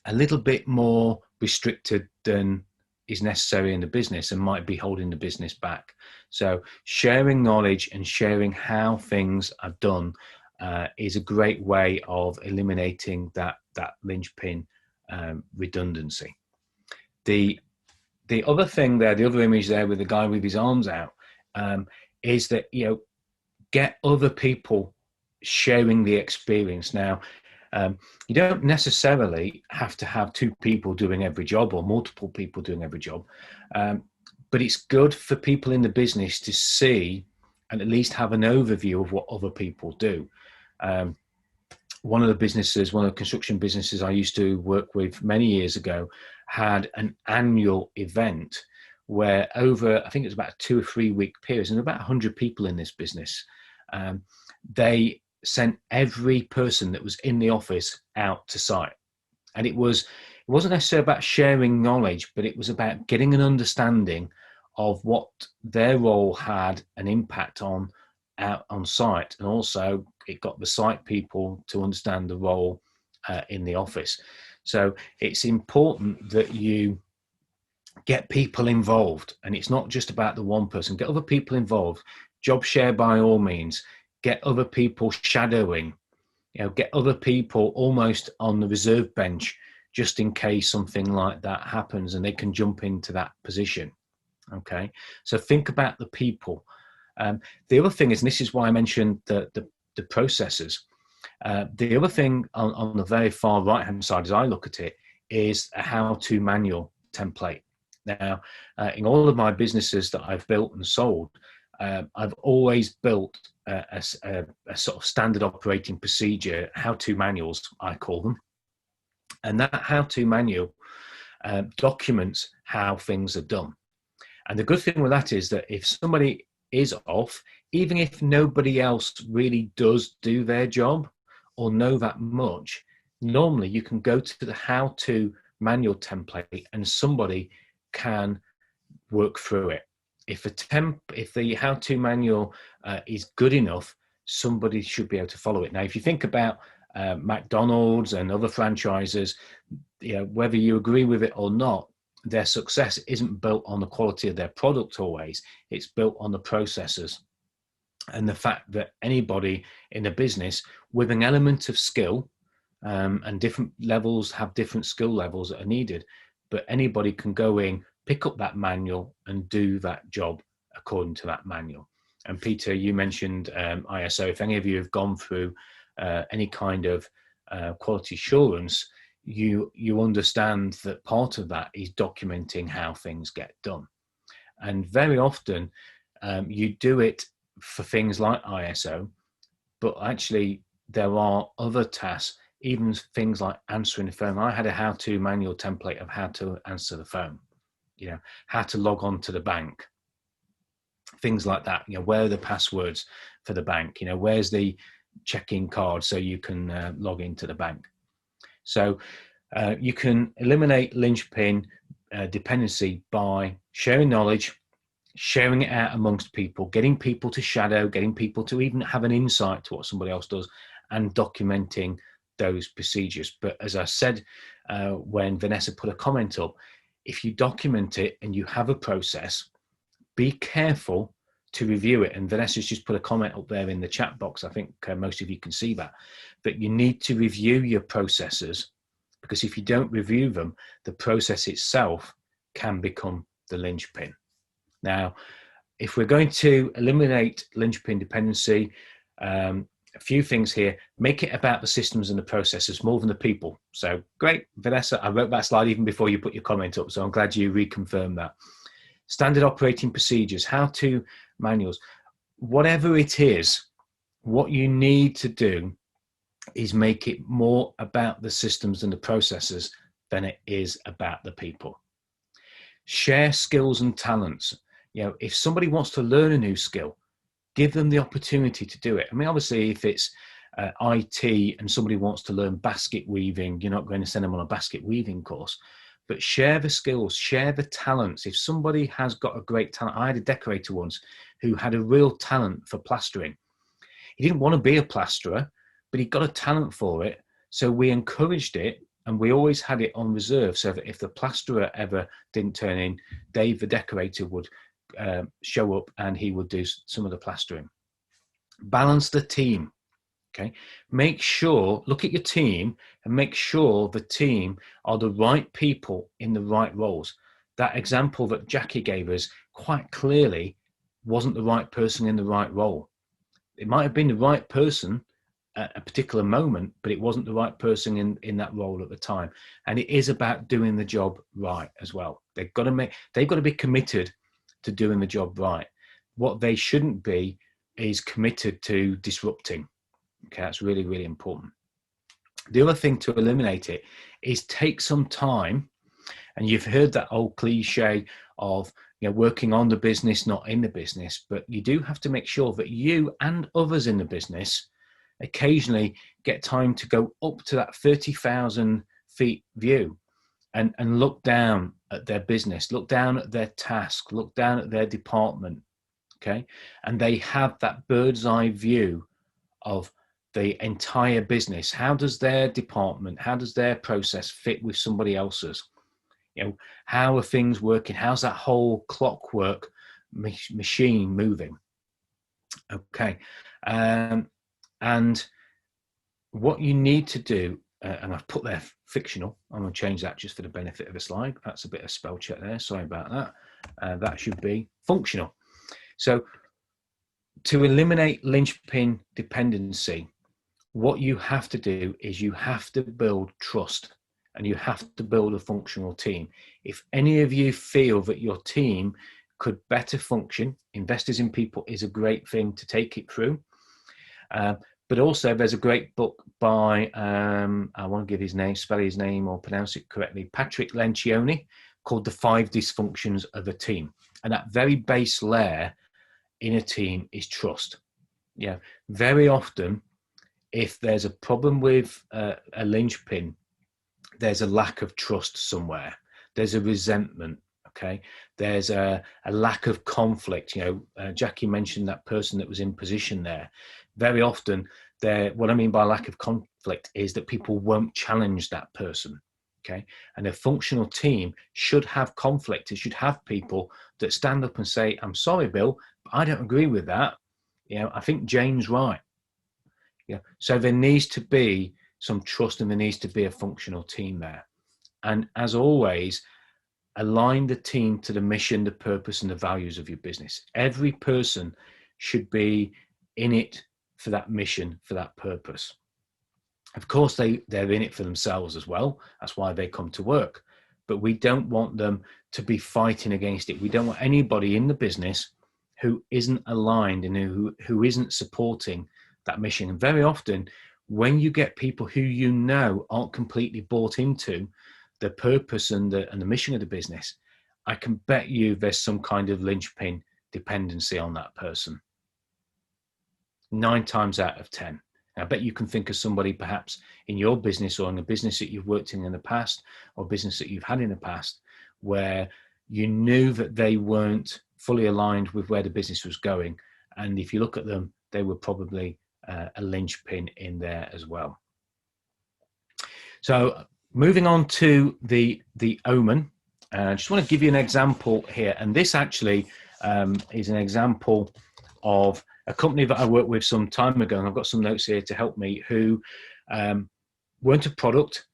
S1: a little bit more restricted than is necessary in the business and might be holding the business back. So sharing knowledge and sharing how things are done is a great way of eliminating that linchpin redundancy. The other thing there, the other image there with the guy with his arms out, is that get other people sharing the experience. Now, you don't necessarily have to have two people doing every job or multiple people doing every job, but it's good for people in the business to see and at least have an overview of what other people do. One of the construction businesses I used to work with many years ago had an annual event where over, I think it was about a 2 or 3 week period, and about 100 people in this business, they sent every person that was in the office out to site. And it wasn't necessarily about sharing knowledge, but it was about getting an understanding of what their role had an impact on out on site. And also it got the site people to understand the role in the office. So it's important that you get people involved, and it's not just about the one person. Get other people involved. Job share by all means. Get other people shadowing. Get other people almost on the reserve bench just in case something like that happens and they can jump into that position. Okay, so think about the people. The other thing is, and this is why I mentioned the processes. The other thing on the very far right hand side, as I look at it, is a how-to manual template. Now, in all of my businesses that I've built and sold, I've always built a sort of standard operating procedure, how-to manuals, I call them. And that how-to manual documents how things are done. And the good thing with that is that if somebody is off, even if nobody else really does do their job or know that much, normally you can go to the how-to manual template and somebody can work through it. If the how-to manual is good enough, somebody should be able to follow it. Now, if you think about McDonald's and other franchises, whether you agree with it or not, their success isn't built on the quality of their product always. It's built on the processes and the fact that anybody in a business with an element of skill, and different levels have different skill levels that are needed, but anybody can go in, pick up that manual and do that job according to that manual. And Peter, you mentioned ISO. If any of you have gone through any kind of quality assurance, you understand that part of that is documenting how things get done. And very often you do it for things like ISO, but actually there are other tasks, even things like answering the phone. I had a how-to manual template of how to answer the phone, how to log on to the bank, things like that. Where are the passwords for the bank? Where's the check-in card so you can log into the bank? So you can eliminate linchpin dependency by sharing knowledge, sharing it out amongst people, getting people to shadow, getting people to even have an insight to what somebody else does, and documenting those procedures. But as I said, when Vanessa put a comment up, if you document it and you have a process, be careful to review it. And Vanessa's just put a comment up there in the chat box. I think most of you can see that. But you need to review your processes, because if you don't review them, the process itself can become the linchpin. Now, if we're going to eliminate linchpin dependency, a few things here. Make it about the systems and the processes more than the people. So great, Vanessa, I wrote that slide even before you put your comment up, so I'm glad you reconfirmed that. Standard operating procedures, how-to manuals, whatever it is, what you need to do is make it more about the systems and the processes than it is about the people. Share skills and talents. If somebody wants to learn a new skill, give them the opportunity to do it. I mean, obviously, if it's IT and somebody wants to learn basket weaving, you're not going to send them on a basket weaving course. But share the skills, share the talents. If somebody has got a great talent, I had a decorator once who had a real talent for plastering. He didn't want to be a plasterer, but he got a talent for it. So we encouraged it, and we always had it on reserve, so that if the plasterer ever didn't turn in, Dave, the decorator, would show up and he would do some of the plastering. Balance the team. Okay, make sure, look at your team and make sure the team are the right people in the right roles. That example that Jackie gave us quite clearly wasn't the right person in the right role. It might have been the right person at a particular moment, but it wasn't the right person in that role at the time. And it is about doing the job right as well. They've got to be committed to doing the job right. What they shouldn't be is committed to disrupting. Okay, that's really, really important. The other thing to eliminate it is take some time, and you've heard that old cliche of working on the business, not in the business, but you do have to make sure that you and others in the business occasionally get time to go up to that 30,000 feet view and look down at their business, look down at their task, look down at their department, okay? And they have that bird's eye view of the entire business. How does their department, how does their process fit with somebody else's? How are things working? How's that whole clockwork machine moving? Okay. And what you need to do, and I've put there fictional, I'm going to change that just for the benefit of the slide. That's a bit of spell check there. Sorry about that. That should be functional. So to eliminate linchpin dependency, what you have to do is you have to build trust. and you have to build a functional team. If any of you feel that your team could better function, investors in people is a great thing to take it through. But also there's a great book by, I want to give his name, spell his name or pronounce it correctly, Patrick Lencioni, called The 5 Dysfunctions of a Team. And that very base layer in a team is trust. Yeah, very often, if there's a problem with a linchpin, there's a lack of trust somewhere. There's a resentment. Okay, there's a lack of conflict. Jackie mentioned that person that was in position there. Very often, what I mean by lack of conflict is that people won't challenge that person. Okay, and a functional team should have conflict. It should have people that stand up and say, "I'm sorry, Bill, but I don't agree with that. I think Jane's right." So there needs to be some trust, and there needs to be a functional team there. And as always, align the team to the mission, the purpose, and the values of your business. Every person should be in it for that mission, for that purpose. Of course, they're in it for themselves as well. That's why they come to work. But we don't want them to be fighting against it. We don't want anybody in the business who isn't aligned and who isn't supporting that mission. And very often, when you get people who aren't completely bought into the purpose and the mission of the business, I can bet you there's some kind of linchpin dependency on that person. 9 times out of 10. I bet you can think of somebody perhaps in your business or in a business that you've worked in the past or business that you've had in the past where you knew that they weren't fully aligned with where the business was going. And if you look at them, they were probably a linchpin in there as well. So moving on to the O.M.E.N. I just want to give you an example here. And this actually is an example of a company that I worked with some time ago, and I've got some notes here to help me, who weren't a product.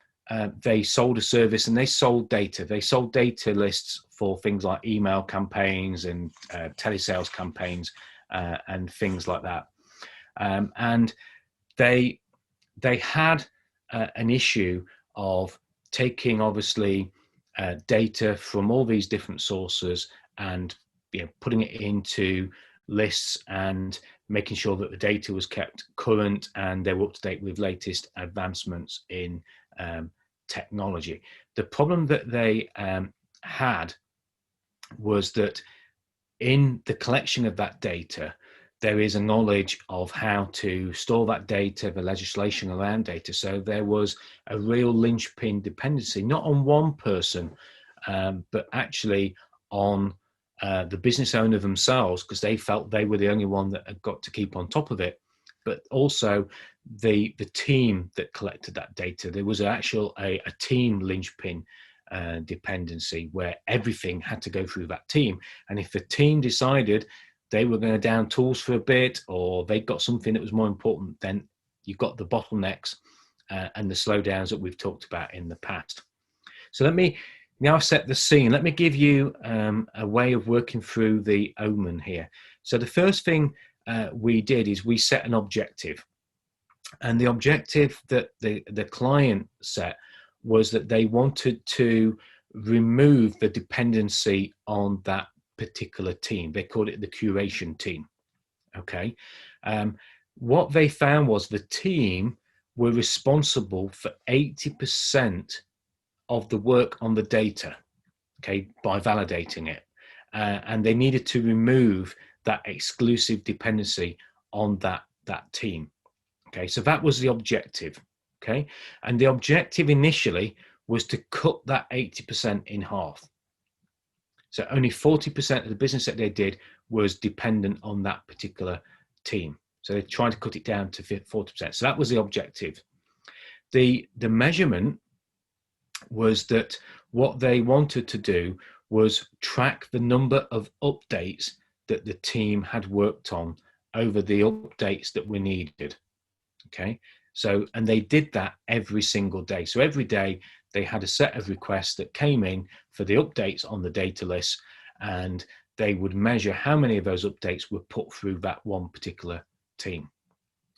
S1: They sold a service and they sold data. They sold data lists for things like email campaigns and telesales campaigns and things like that. And they had an issue of taking, obviously, data from all these different sources and putting it into lists and making sure that the data was kept current and they were up to date with latest advancements in technology. The problem that they had was that in the collection of that data, there is a knowledge of how to store that data, the legislation around data. So there was a real linchpin dependency, not on one person, but actually on the business owner themselves, because they felt they were the only one that had got to keep on top of it, but also the team that collected that data. There was actually a team linchpin dependency where everything had to go through that team. And if the team decided they were going to down tools for a bit, or they got something that was more important, then you've got the bottlenecks and the slowdowns that we've talked about in the past. So let me now set the scene. Let me give you a way of working through the O.M.E.N here. So the first thing we did is we set an objective. And the objective that the client set was that they wanted to remove the dependency on that particular team. They called it the curation team. Okay. What they found was the team were responsible for 80% of the work on the data, okay, by validating it. And they needed to remove that exclusive dependency on that team. Okay, so that was the objective. Okay, and the objective initially was to cut that 80% in half. So only 40% of the business that they did was dependent on that particular team. So they tried to cut it down to 40%. So that was the objective. The measurement was that what they wanted to do was track the number of updates that the team had worked on over the updates that were needed. Okay, so, and they did that every single day. So every day they had a set of requests that came in for the updates on the data list, and they would measure how many of those updates were put through that one particular team.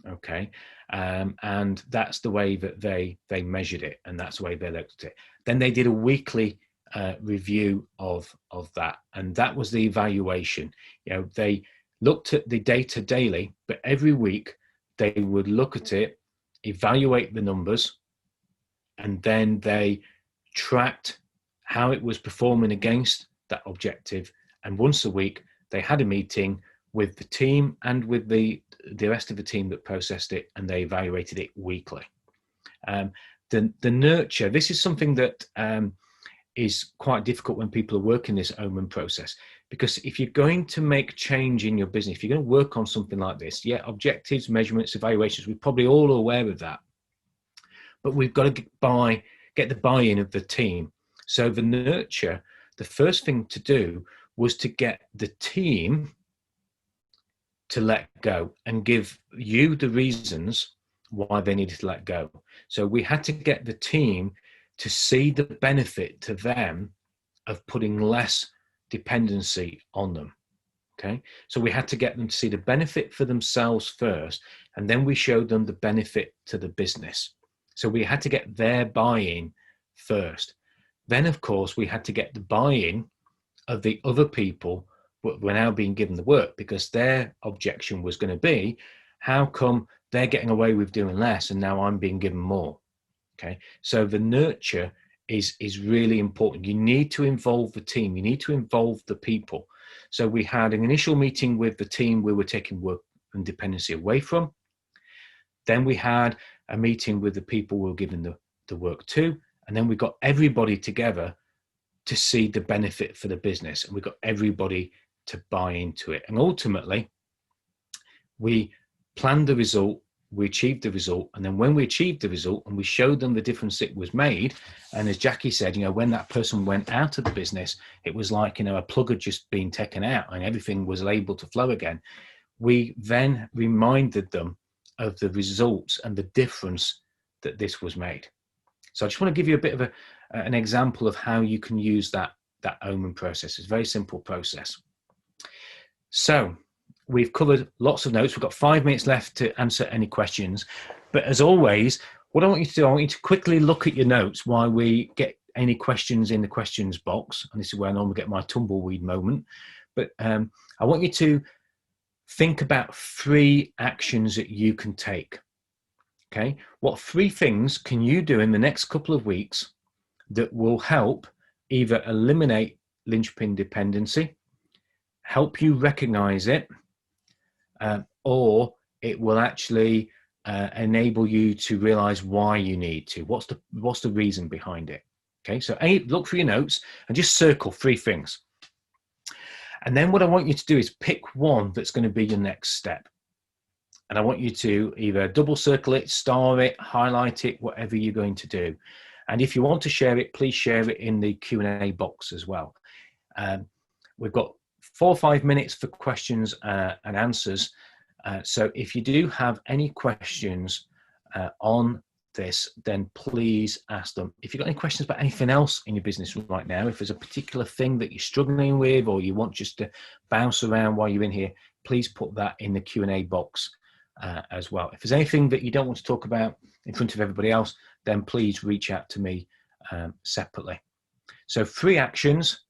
S1: Okay, and that's the way that they measured it, and that's the way they looked at it. Then they did a weekly review of that, and that was the evaluation. They looked at the data daily, but every week they would look at it, evaluate the numbers, and then they tracked how it was performing against that objective. And once a week they had a meeting with the team and with the rest of the team that processed it, and they evaluated it weekly. The nurture, this is something that is quite difficult when people are working this O.M.E.N process, because if you're going to make change in your business, if you're going to work on something like this, objectives, measurements, evaluations, we're probably all aware of that, but we've got to get the buy-in of the team. So the nurture, the first thing to do was to get the team to let go and give you the reasons why they needed to let go. So we had to get the team to see the benefit to them of putting less dependency on them. Okay, so we had to get them to see the benefit for themselves first, and then we showed them the benefit to the business. So we had to get their buy-in first. Then, of course, we had to get the buy-in of the other people who were now being given the work, because their objection was going to be, how come they're getting away with doing less and now I'm being given more? Okay, so the nurture is really important. You need to involve the team. You need to involve the people. So we had an initial meeting with the team we were taking work and dependency away from. Then we had a meeting with the people we were giving the work to. And then we got everybody together to see the benefit for the business. And we got everybody to buy into it. And ultimately, we planned the result, we achieved the result. And then when we achieved the result and we showed them the difference it was made, and as Jackie said, when that person went out of the business, it was like, a plug had just been taken out and everything was able to flow again. We then reminded them of the results and the difference that this was made. So I just want to give you a bit of an example of how you can use that O.M.E.N process. It's a very simple process. So we've covered lots of notes. We've got 5 minutes left to answer any questions. But as always, what I want you to do, I want you to quickly look at your notes while we get any questions in the questions box. And this is where I normally get my tumbleweed moment. But I want you to think about 3 actions that you can take. Okay, what 3 things can you do in the next couple of weeks that will help either eliminate linchpin dependency, help you recognize it, or it will actually enable you to realize why you need to. What's the reason behind it? Okay, so look for your notes and just circle 3 things. And then what I want you to do is pick one that's going to be your next step. And I want you to either double circle it, star it, highlight it, whatever you're going to do. And if you want to share it, please share it in the Q&A box as well. We've got 4 or 5 minutes for questions and answers. So if you do have any questions on this, then please ask them. If you've got any questions about anything else in your business right now, if there's a particular thing that you're struggling with or you want just to bounce around while you're in here, please put that in the Q&A box as well. If there's anything that you don't want to talk about in front of everybody else, then please reach out to me separately. So 3 actions.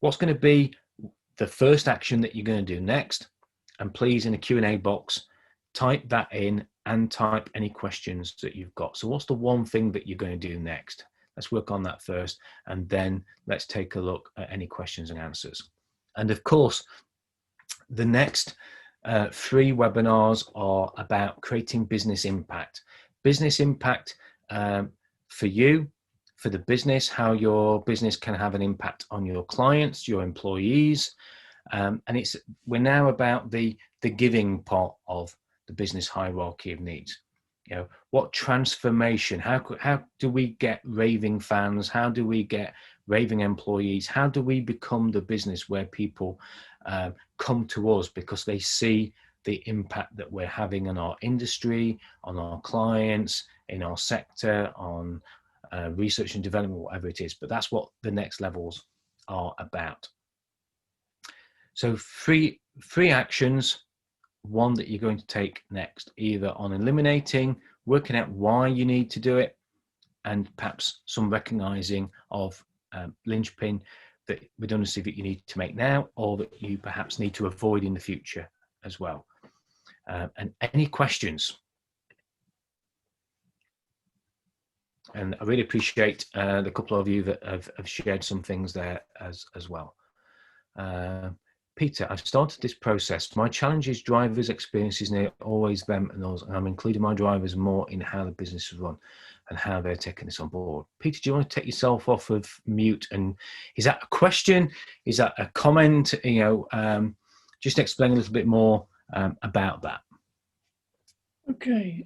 S1: What's going to be the first action that you're going to do next? And please, in the Q&A box, type that in and type any questions that you've got. So what's the one thing that you're going to do next? Let's work on that first, and then let's take a look at any questions and answers. And of course, the next 3 webinars are about creating business impact. Business impact for you, for the business, how your business can have an impact on your clients, your employees. And we're now about the giving part of the business hierarchy of needs. What transformation, how do we get raving fans? How do we get raving employees? How do we become the business where people come to us because they see the impact that we're having on our industry, on our clients, in our sector, on research and development, whatever it is. But that's what the next levels are about. So 3 actions one that you're going to take next, either on eliminating, working out why you need to do it, and perhaps some recognizing of linchpin, that redundancy that you need to make now, or that you perhaps need to avoid in the future as well. And any questions? And I really appreciate the couple of you that have shared some things there as well. Peter, I've started this process. My challenge is drivers' experiences near always them and those, and I'm including my drivers more in how the business is run and how they're taking this on board. Peter, do you want to take yourself off of mute? And is that a question? Is that a comment? Just explain a little bit more about that.
S3: Okay.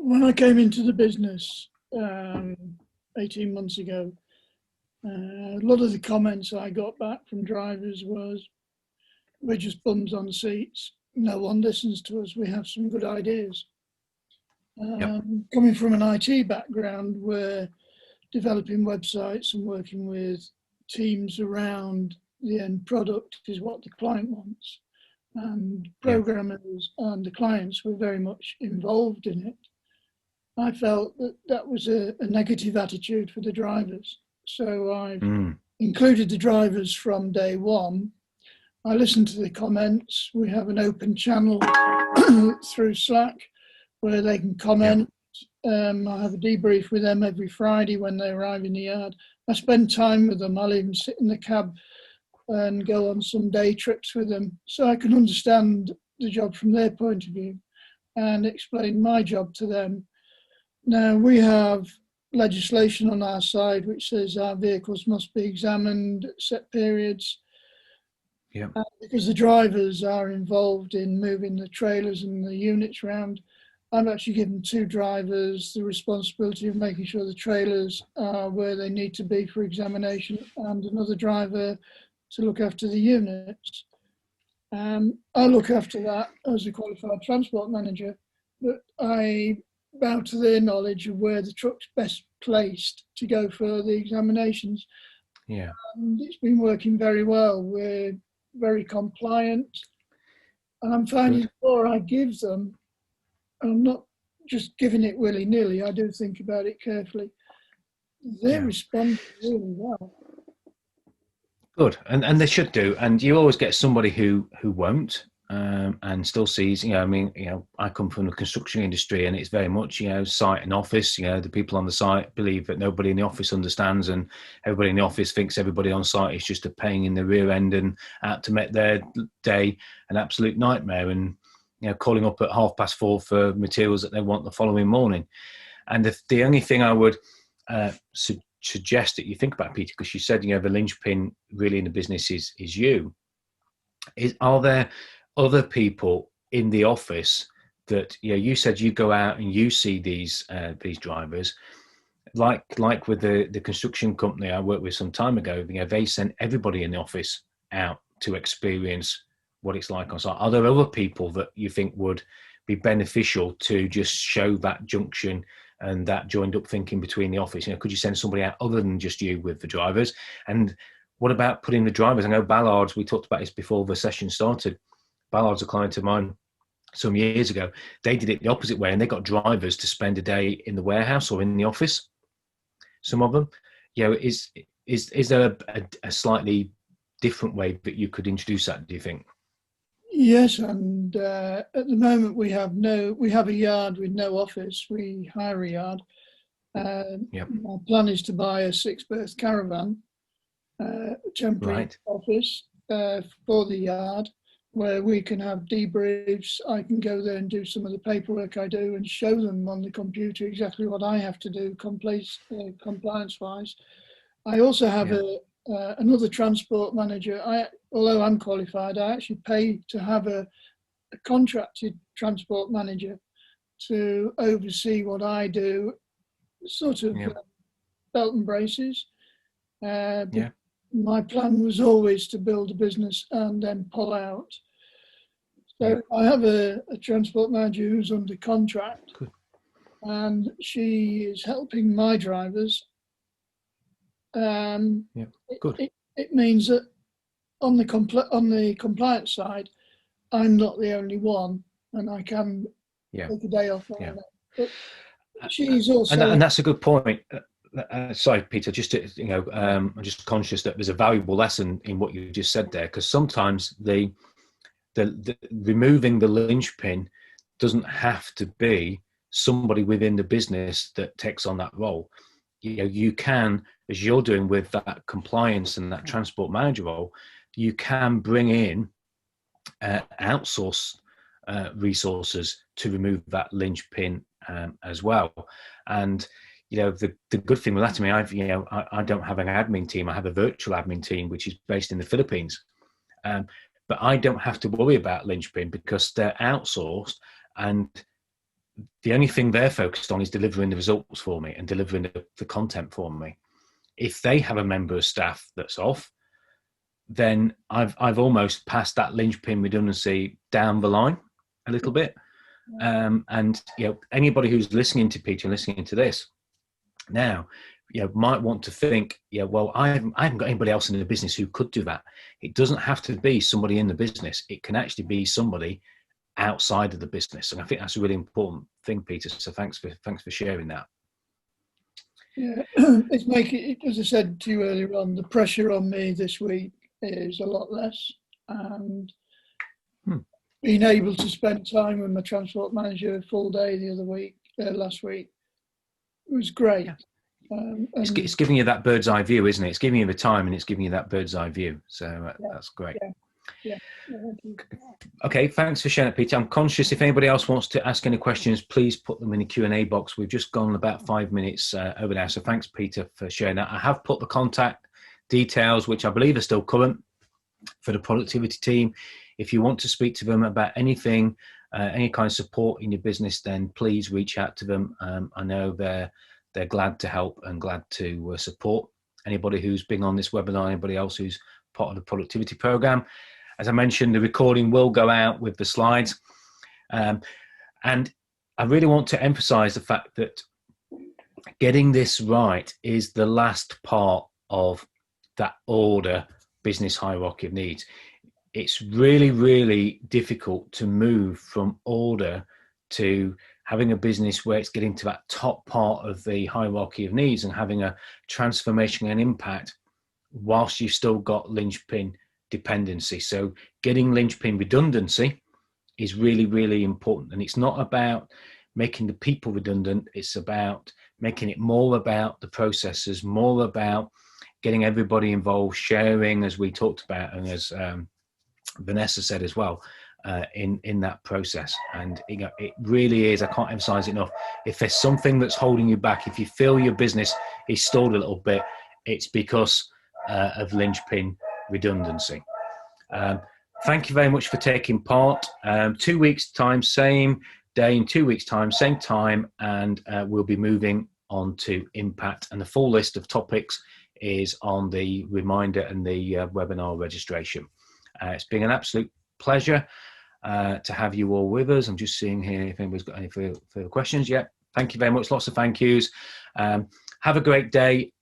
S3: When I came into the business 18 months ago, a lot of the comments I got back from drivers was, we're just bums on seats. No one listens to us. We have some good ideas.
S1: Yep.
S3: Coming from an IT background, we're developing websites and working with teams around the end product is what the client wants. And programmers and the clients were very much involved in it. I felt that that was a negative attitude for the drivers. So I've included the drivers from day one. I listened to the comments. We have an open channel through Slack where they can comment. I have a debrief with them every Friday when they arrive in the yard. I spend time with them. I'll even sit in the cab and go on some day trips with them so I can understand the job from their point of view and explain my job to them. Now, we have legislation on our side which says our vehicles must be examined at set periods.
S1: Yeah.
S3: Because the drivers are involved in moving the trailers and the units around, I've actually given 2 drivers the responsibility of making sure the trailers are where they need to be for examination, and another driver to look after the units. I look after that as a qualified transport manager, but I bow to their knowledge of where the truck's best placed to go for the examinations.
S1: Yeah.
S3: And it's been working very well. We're very compliant. And I'm finding the more I give them, I'm not just giving it willy-nilly, I do think about it carefully. They respond really well.
S1: Good, and they should do. And you always get somebody who won't, and still sees. I come from the construction industry, and it's very much site and office. The people on the site believe that nobody in the office understands, and everybody in the office thinks everybody on site is just a pain in the rear end and out to make their day an absolute nightmare. And calling up at 4:30 for materials that they want the following morning. And the only thing I would suggest that you think about, Peter, because you said the linchpin really in the business is you. Are there other people in the office that you said you go out and you see these drivers, like with the construction company I worked with some time ago? They sent everybody in the office out to experience what it's like on site. Are there other people that you think would be beneficial to just show that junction and that joined up thinking between the office? Could you send somebody out other than just you with the drivers? And what about putting the drivers? I know Ballard's, we talked about this before the session started. Ballard's a client of mine some years ago. They did it the opposite way, and they got drivers to spend a day in the warehouse or in the office. Some of them, is there a slightly different way that you could introduce that, do you think?
S3: Yes, and at the moment we have a yard with no office. We hire a yard. My plan is to buy a 6-berth caravan, temporary office for the yard, where we can have debriefs. I can go there and do some of the paperwork I do and show them on the computer exactly what I have to do compliance-wise. I also have another transport manager. Although I'm qualified, I actually pay to have a contracted transport manager to oversee what I do, sort of belt and braces. My plan was always to build a business and then pull out. So I have a transport manager who's under contract.
S1: Good.
S3: And she is helping my drivers.
S1: Good.
S3: It means that on the compliance side, I'm not the only one, and I can take a day off.
S1: Yeah.
S3: But she's also,
S1: and that's a good point. Sorry, Peter. Just to, I'm just conscious that there's a valuable lesson in what you just said there, because sometimes the removing the linchpin doesn't have to be somebody within the business that takes on that role. You can, as you're doing with that compliance and that transport manager role, you can bring in outsource resources to remove that linchpin as well. And the good thing with that, I don't have an admin team. I have a virtual admin team which is based in the Philippines, but I don't have to worry about linchpin because they're outsourced, and the only thing they're focused on is delivering the results for me and delivering the content for me. If they have a member of staff that's off, then I've almost passed that linchpin redundancy down the line a little bit. And anybody who's listening to Peter, listening to this now, might want to think, well, I haven't got anybody else in the business who could do that. It doesn't have to be somebody in the business. It can actually be somebody outside of the business, and I think that's a really important thing, Peter. So thanks for sharing that.
S3: Yeah, it's making, as I said to you earlier on, the pressure on me this week is a lot less, and being able to spend time with my transport manager a full day the other week, last week, was great.
S1: It's giving you that bird's eye view, isn't it? It's giving you the time, and it's giving you that bird's eye view. So that's great.
S3: Yeah.
S1: Okay, thanks for sharing it, Peter. I'm conscious if anybody else wants to ask any questions, please put them in the Q&A box. We've just gone about 5 minutes over now, so thanks, Peter, for sharing that. I have put the contact details, which I believe are still current, for the productivity team. If you want to speak to them about anything, any kind of support in your business, then please reach out to them. I know they're glad to help and glad to support anybody who's been on this webinar, anybody else who's part of the productivity program. As I mentioned, the recording will go out with the slides. And I really want to emphasize the fact that getting this right is the last part of that order business hierarchy of needs. It's really, really difficult to move from order to having a business where it's getting to that top part of the hierarchy of needs and having a transformation and impact whilst you've still got linchpin dependency. So getting linchpin redundancy is really, really important. And it's not about making the people redundant. It's about making it more about the processes, more about getting everybody involved, sharing, as we talked about, and as Vanessa said as well, in that process. And it really is, I can't emphasize it enough, if there's something that's holding you back, if you feel your business is stalled a little bit, it's because of linchpin redundancy. Thank you very much for taking part. 2 weeks time, same day in 2 weeks time, same time, and we'll be moving on to impact, and the full list of topics is on the reminder and the webinar registration. It's been an absolute pleasure to have you all with us. I'm just seeing here if anybody's got any further questions. Yeah, thank you very much. Lots of thank yous. Have a great day.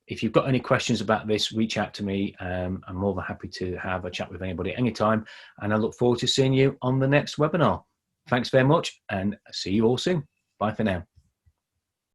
S1: If you've got any questions about this, reach out to me. I'm more than happy to have a chat with anybody anytime, and I look forward to seeing you on the next webinar. Thanks very much, and see you all soon. Bye for now.